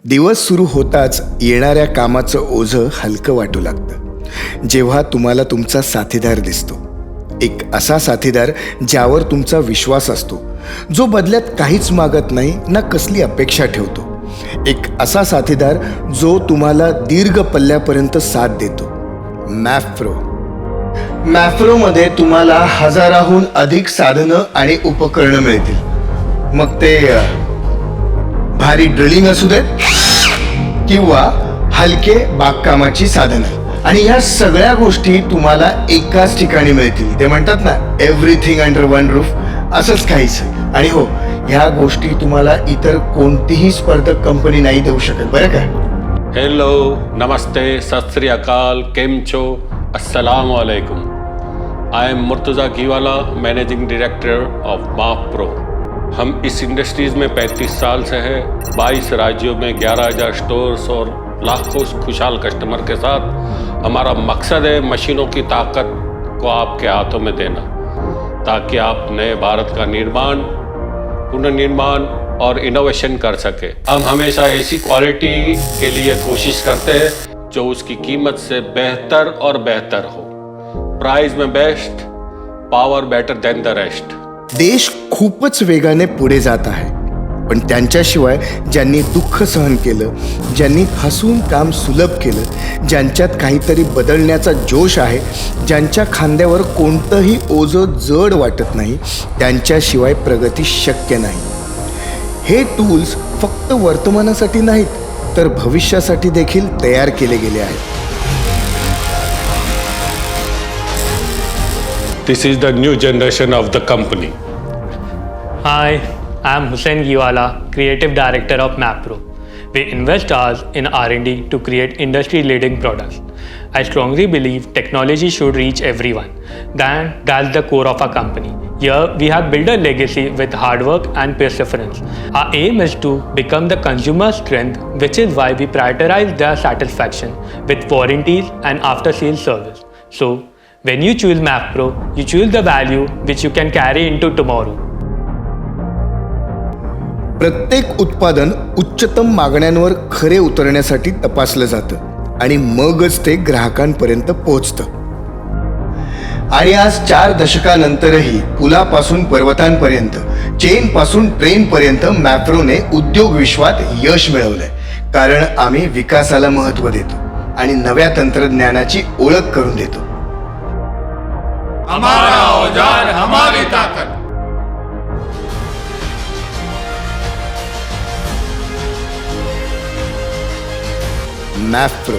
दिवस सुरू होताच येणाऱ्या कामाचं ओझं हलकं वाटू लागतं जेव्हा तुम्हाला तुमचा साथीदार दिसतो. एक असा साथीदार ज्यावर तुमचा विश्वास असतो, जो बदल्यात काहीच मागत नाही ना कसली अपेक्षा ठेवतो. एक असा साथीदार जो तुम्हाला दीर्घ पल्ल्यापर्यंत साथ देतो. मॅफ्रोमध्ये तुम्हाला हजाराहून अधिक साधनं आणि उपकरणं मिळतील. मग ते भारी ड्रिलिंग असू देत किंवा हलके बागकामाची साधनं, आणि ह्या सगळ्या गोष्टी तुम्हाला एकाच ठिकाणी मिळतील. ते म्हणतात ना, एव्हरीथिंग अंडर वन रूफ, असंच काहीच. आणि हो, ह्या गोष्टी तुम्हाला इतर कोणतीही स्पर्धक कंपनी नाही देऊ शकत, बरं का. हेलो, नमस्ते, सत श्री अकाल, केम छो, अस्सलाम वालेकुम. I am Murtaza Ghiwala, managing director of Mapro. हम इस इंडस्ट्रीज़ में 35 साल से हैं. 22 राज्यों में 11,000 स्टोर्स और लाखों खुशहाल कस्टमर के साथ. हमारा मकसद है मशीनों की ताकत को आपके हाथों में देना, ताकि आप नए भारत का निर्माण, पुनर्निर्माण और इनोवेशन कर सके. हम हमेशा ऐसी क्वालिटी के लिए कोशिश करते हैं जो उसकी कीमत से बेहतर और बेहतर हो. प्राइस में best, power better than the rest. देश खूपच वेगाने पुढे जात आहे, पण त्यांच्याशिवाय ज्यांनी दुःख सहन केलं, ज्यांनी हसून काम सुलभ केलं, ज्यांच्यात काहीतरी बदलण्याचा जोश आहे, ज्यांच्या खांद्यावर कोणतंही ओझं जड वाटत नाही, त्यांच्याशिवाय प्रगती शक्य नाही. हे टूल्स फक्त वर्तमानासाठी नाहीत, तर भविष्यासाठी देखील तयार केले गेले आहेत. This is the new generation of the company. Hi, I'm Hussein Giwala, Creative Director of Mapro. We invest hours in R&D to create industry-leading products. I strongly believe technology should reach everyone. That's the core of our company. Here, we have built a legacy with hard work and perseverance. Our aim is to become the consumer's strength, which is why we prioritize their satisfaction with warranties and after-sales service. So, when you choose Mapro, you choose the value which you can carry into tomorrow. प्रत्येक उत्पादन उच्चतम मागण्यांवर खरे उतरण्यासाठी तपासलं जातं आणि मगच ते ग्राहकांपर्यंत पोहोचतं. आणि आज 4 दशकानंतरही पुलापासून पर्वतांपर्यंत, चेनपासून ट्रेनपर्यंत मॅप्रोने उद्योग विश्वात यश मिळवलंय. कारण आम्ही विकासाला महत्त्व देतो आणि नव्या तंत्रज्ञानाची ओळख करून देतो. हमारा औजार हमारी ताकत. मॅप्रो.